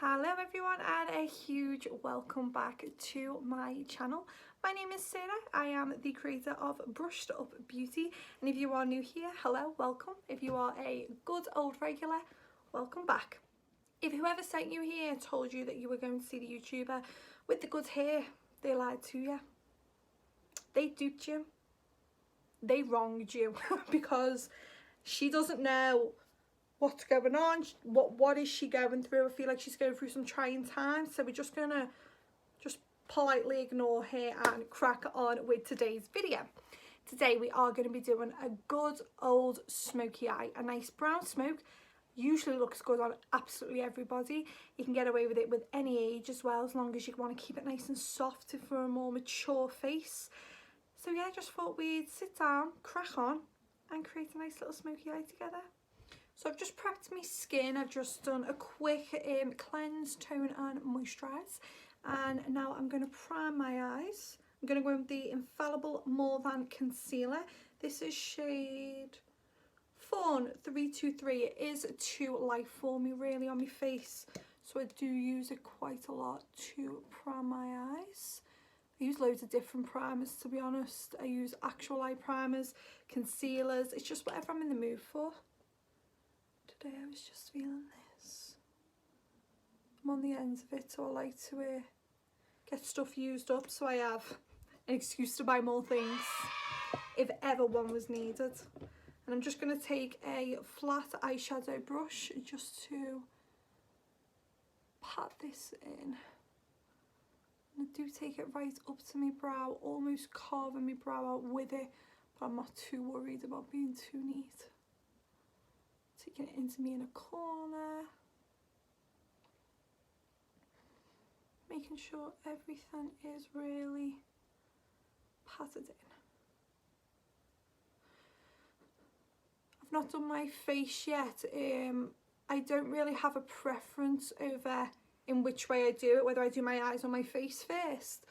Hello everyone and a huge welcome back to my channel. My name is Sarah. I am the creator of Brushed Up Beauty, and if you are new here, hello, welcome. If you are a good old regular, welcome back. If whoever sent you here told you that you were going to see the YouTuber with the good hair, they lied to you. They duped you. They wronged you because she doesn't know what's going on, what is she going through. I feel like she's going through some trying times, so we're just gonna politely ignore her and crack on with today's video. Today we are going to be doing a good old smoky eye. A nice brown smoke usually looks good on absolutely everybody. You can get away with it with any age as well, as long as you want to keep it nice and soft for a more mature face. So yeah, I just thought we'd sit down, crack on and create a nice little smoky eye together. So I've just prepped my skin. I've just done a quick cleanse, tone and moisturise. And now I'm going to prime my eyes. I'm going to go with the Infallible More Than Concealer. This is shade Fawn 323. It is too light for me really on my face, so I do use it quite a lot to prime my eyes. I use loads of different primers, to be honest. I use actual eye primers, concealers. It's just whatever I'm in the mood for. Today I was just feeling this. I'm on the ends of it, so I like to get stuff used up, so I have an excuse to buy more things if ever one was needed. And I'm just going to take a flat eyeshadow brush just to pat this in. And I do take it right up to my brow, almost carving my brow out with it, but I'm not too worried about being too neat. Taking it into my inner corner, making sure everything is really patted in. I've not done my face yet. I don't really have a preference over in which way I do it, whether I do my eyes or my face first.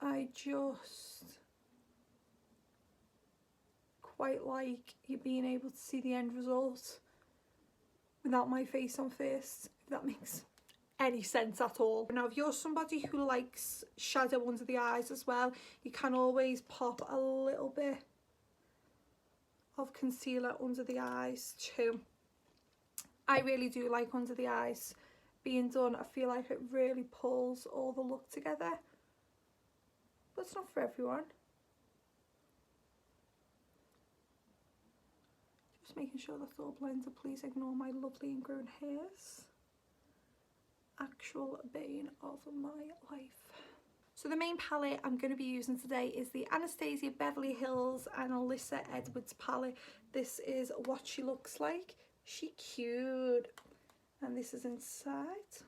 I just quite like you being able to see the end result without my face on first, if that makes any sense at all. Now if you're somebody who likes shadow under the eyes as well, you can always pop a little bit of concealer under the eyes too. I really do like under the eyes being done. I feel like it really pulls all the look together, but it's not for everyone. Just making sure that's all blended. Please ignore my lovely ingrown hairs. Actual bane of my life. So the main palette I'm going to be using today is the Anastasia Beverly Hills and Alyssa Edwards palette. This is what she looks like. She cute. And this is inside.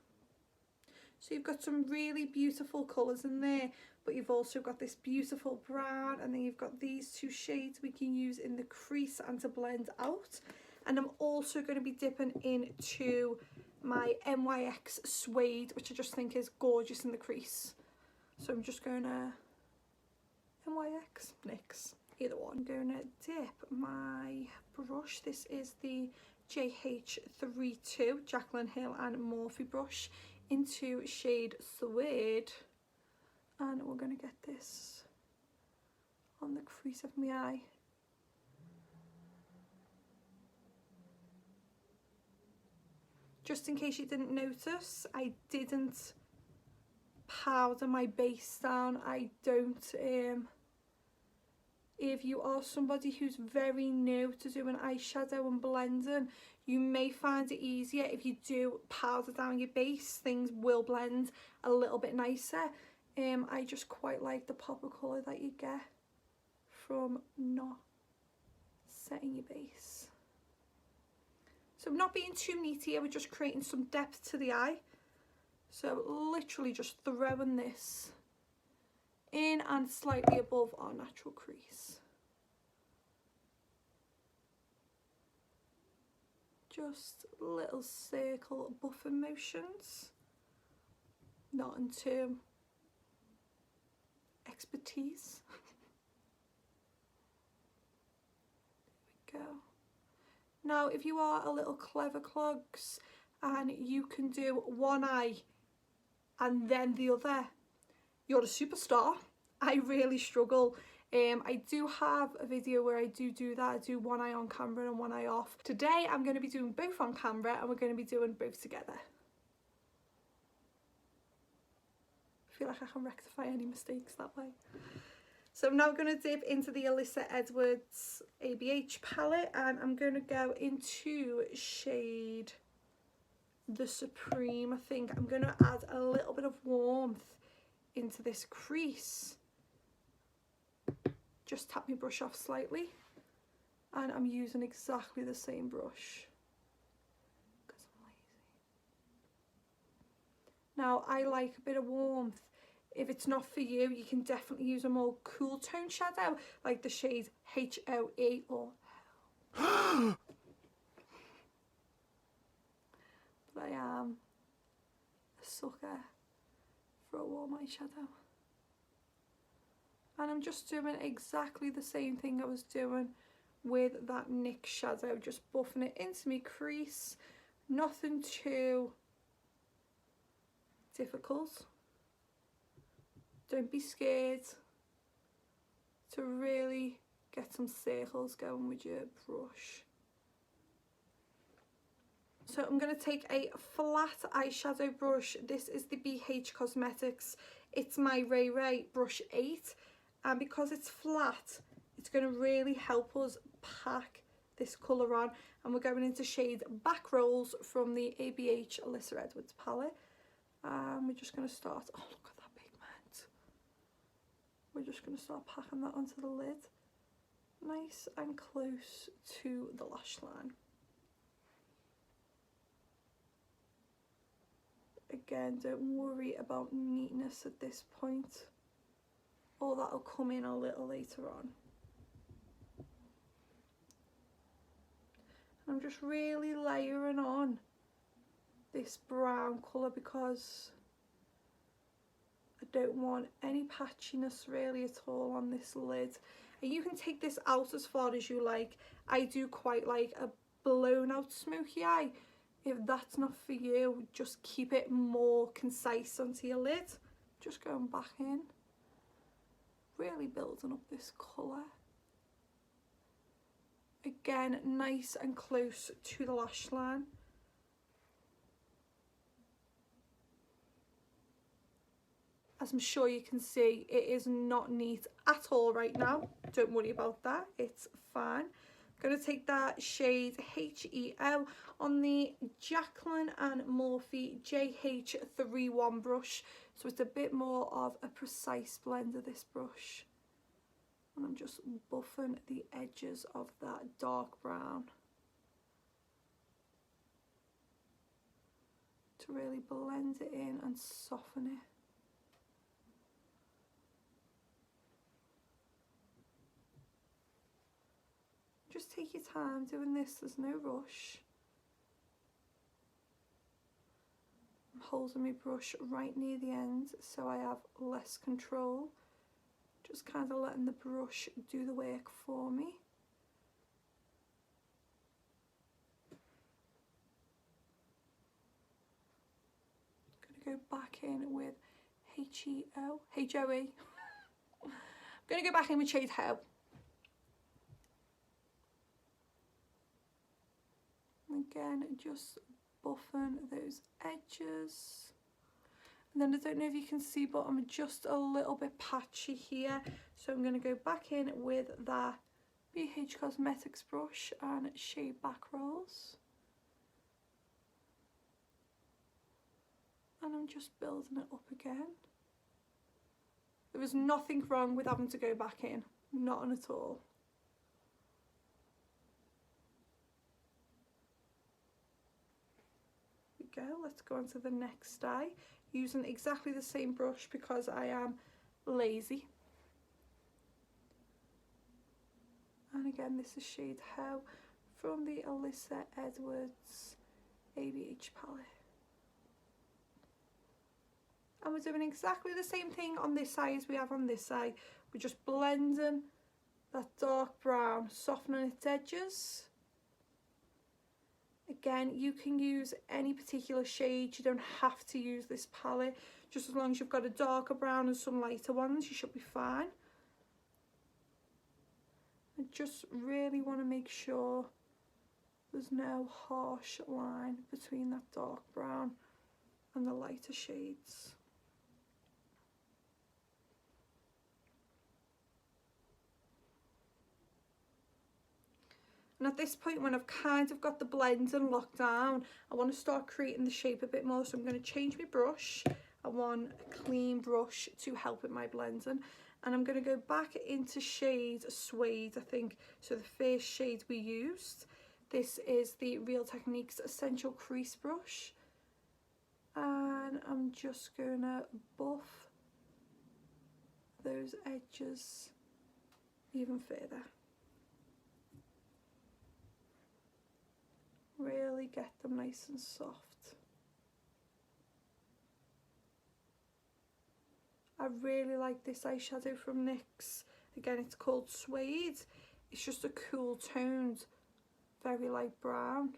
So you've got some really beautiful colours in there, but you've also got this beautiful brown, and then you've got these two shades we can use in the crease and to blend out. And I'm also going to be dipping into my NYX Suede, which I just think is gorgeous in the crease. So I'm just going to NYX, NYX, either one. I'm going to dip my brush. This is the JH32 Jaclyn Hill and Morphe brush into shade Suede, and we're going to get this on the crease of my eye. Just in case you didn't notice, I didn't powder my base down. I don't. If you are somebody who's very new to doing eyeshadow and blending, you may find it easier if you do powder down your base. Things will blend a little bit nicer. I just quite like the pop of colour that you get from not setting your base. So I'm not being too neat here, we're just creating some depth to the eye. So literally just throwing this in and slightly above our natural crease. Just little circle buffing motions, not into expertise. There we go. Now, if you are a little clever clogs and you can do one eye and then the other, you're a superstar. I really struggle. I do have a video where I do that. I do one eye on camera and one eye off. Today I'm going to be doing both on camera and we're going to be doing both together. I feel like I can rectify any mistakes that way. So I'm now going to dip into the Alyssa Edwards ABH palette and I'm going to go into shade The Supreme. I think I'm going to add a little bit of warmth into this crease. Just tap my brush off slightly and I'm using exactly the same brush because I'm lazy. Now I like a bit of warmth. If it's not for you, you can definitely use a more cool tone shadow like the shade HOE or but I am a sucker for a warm eyeshadow. And I'm just doing exactly the same thing I was doing with that NYX shadow, just buffing it into my crease. Nothing too difficult. Don't be scared to really get some circles going with your brush. So I'm going to take a flat eyeshadow brush. This is the BH Cosmetics. It's my Ray Ray brush 8. And because it's flat, it's going to really help us pack this colour on. And we're going into shade Back Rolls from the ABH Alyssa Edwards palette. And we're just going to start, oh look at that pigment. We're just going to start packing that onto the lid. Nice and close to the lash line. Again, don't worry about neatness at this point. Or that'll come in a little later on. I'm just really layering on this brown colour because I don't want any patchiness really at all on this lid. And you can take this out as far as you like. I do quite like a blown out smoky eye. If that's not for you, just keep it more concise onto your lid. Just going back in. Really building up this colour. Again, nice and close to the lash line. As I'm sure you can see, it is not neat at all right now. Don't worry about that, it's fine. I'm going to take that shade HEL on the Jacqueline and Morphe JH31 brush. So it's a bit more of a precise blend of this brush. And I'm just buffing the edges of that dark brown to really blend it in and soften it. Just take your time doing this, there's no rush. I'm holding my brush right near the end so I have less control. Just kind of letting the brush do the work for me. I'm going to go back in with HOE. I'm going to go back in with shade Hell. Again, just buffing those edges. And then I don't know if you can see, but I'm just a little bit patchy here. So I'm going to go back in with that BH Cosmetics brush and shade Back Rolls. And I'm just building it up again. There was nothing wrong with having to go back in. Not at all. Go. Let's go on to the next eye using exactly the same brush because I am lazy. And again, this is shade Hell from the Alyssa Edwards ABH palette. And we're doing exactly the same thing on this eye as we have on this eye. We're just blending that dark brown, softening its edges. Again, you can use any particular shade. You don't have to use this palette. Just as long as you've got a darker brown and some lighter ones, you should be fine. I just really want to make sure there's no harsh line between that dark brown and the lighter shades. And at this point, when I've kind of got the blending locked down, I want to start creating the shape a bit more. So I'm going to change my brush. I want a clean brush to help with my blending. And I'm going to go back into shade Suede, I think. So the first shade we used. This is the Real Techniques Essential Crease Brush. And I'm just going to buff those edges even further. Really get them nice and soft. I really like this eyeshadow from NYX. Again, it's called Suede. It's just a cool toned, very light brown.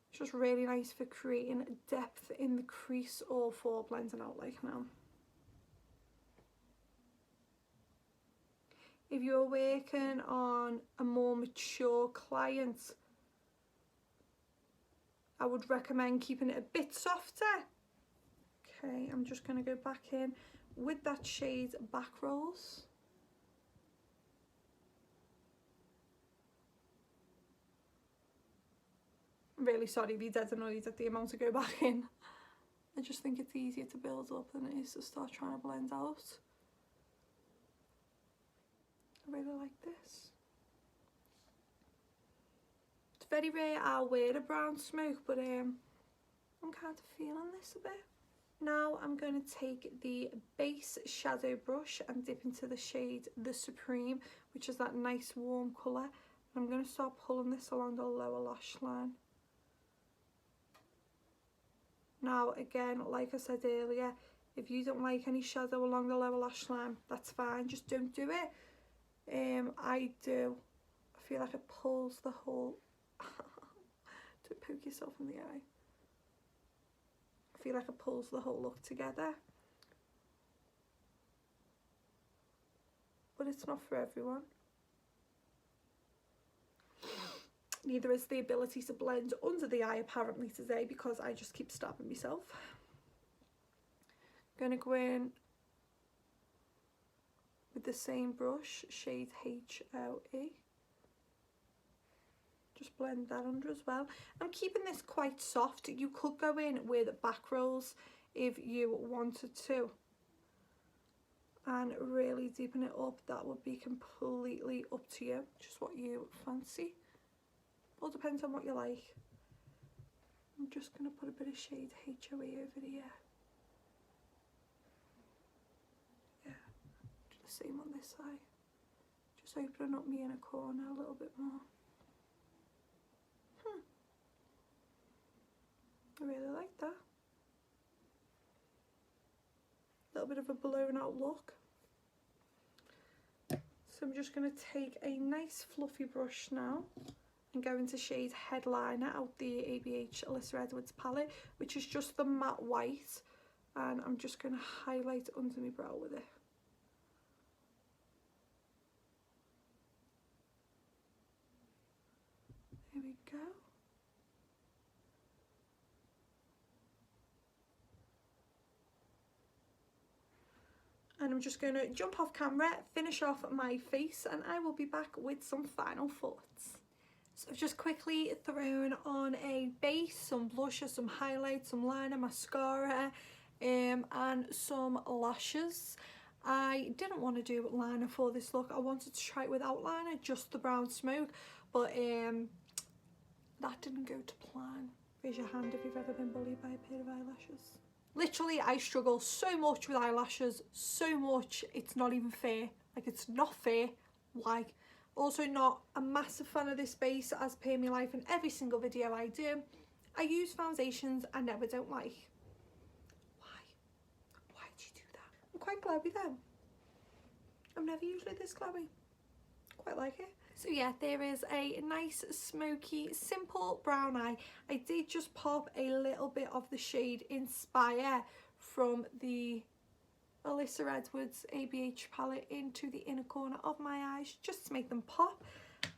It's just really nice for creating depth in the crease or for blending out like now. If you're working on a more mature client, I would recommend keeping it a bit softer. Okay, I'm just going to go back in with that shade Back Rolls. I'm really sorry if you're dead annoyed at the amount to go back in. I just think it's easier to build up than it is to start trying to blend out. I really like this. It's very rare I'll wear a brown smoke, but I'm kind of feeling this a bit. Now I'm going to take the base shadow brush and dip into the shade The Supreme, which is that nice warm colour. And I'm going to start pulling this along the lower lash line. Now again, like I said earlier, if you don't like any shadow along the lower lash line, that's fine, just don't do it. I do. I feel like it pulls the whole don't poke yourself in the eye. I feel like it pulls the whole look together, but it's not for everyone. Neither is the ability to blend under the eye apparently today, because I just keep stopping myself. I'm going to go in with the same brush, shade HLE. Just blend that under as well. I'm keeping this quite soft. You could go in with back rolls if you wanted to and really deepen it up. That would be completely up to you, just what you fancy. All depends on what you like. I'm just going to put a bit of shade HOE over here. Yeah, do the same on this side. Just opening up my inner corner a little bit more. I really like that. A little bit of a blown out look. So I'm just going to take a nice fluffy brush now and go into shade Headliner out the ABH Alyssa Edwards palette, which is just the matte white, and I'm just going to highlight under my brow with it. There we go. And I'm just going to jump off camera, finish off my face, and I will be back with some final thoughts. So I've just quickly thrown on a base, some blusher, some highlights, some liner, mascara, and some lashes. I didn't want to do liner for this look. I wanted to try it without liner, just the brown smoke, but that didn't go to plan. Raise your hand if you've ever been bullied by a pair of eyelashes. Literally, I struggle so much with eyelashes, so much, it's not even fair. Like, it's not fair. Why? Also not a massive fan of this base, as per my life in every single video I do. I use foundations I never don't like. Why? Why did you do that? I'm quite glowy though. I'm never usually this glowy. Quite like it. So yeah, there is a nice smoky simple brown eye. I did just pop a little bit of the shade Inspire from the Alyssa Edwards ABH palette into the inner corner of my eyes just to make them pop.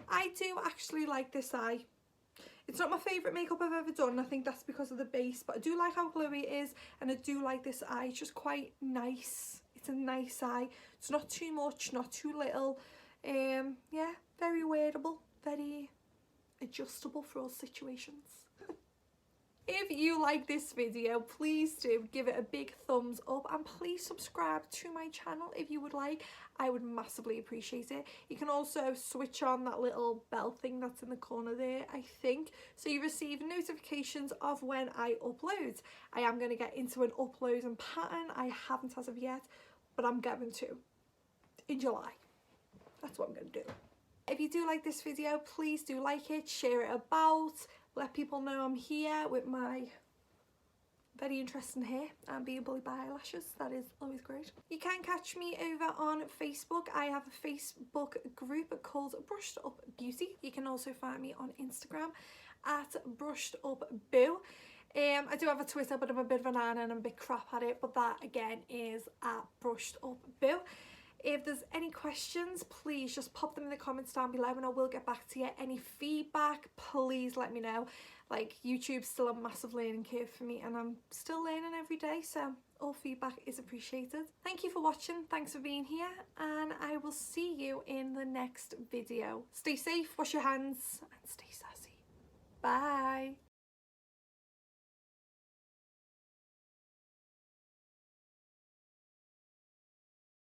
I do actually like this eye. It's not my favourite makeup I've ever done. I think that's because of the base, but I do like how glowy it is, and I do like this eye. It's just quite nice. It's a nice eye. It's not too much, not too little. Yeah, very wearable, very adjustable for all situations. If you like this video, please do give it a big thumbs up, and please subscribe to my channel if you would like. I would massively appreciate it. You can also switch on that little bell thing that's in the corner there, I think, so you receive notifications of when I upload. I am going to get into an uploading pattern. I haven't as of yet, but I'm going to in July. That's what I'm going to do. If you do like this video, please do like it, share it about, let people know I'm here with my very interesting hair and being bullied by eyelashes. That is always great. You can catch me over on Facebook. I have a Facebook group called Brushed Up Beauty. You can also find me on Instagram at Brushed Up Boo. I do have a Twitter, but I'm a bit of an iron and I'm a bit crap at it, but that again is at Brushed Up Boo. If there's any questions, please just pop them in the comments down below and I will get back to you. Any feedback, please let me know. Like, YouTube's still a massive learning curve for me and I'm still learning every day, so all feedback is appreciated. Thank you for watching, thanks for being here, and I will see you in the next video. Stay safe, wash your hands, and stay sassy. Bye.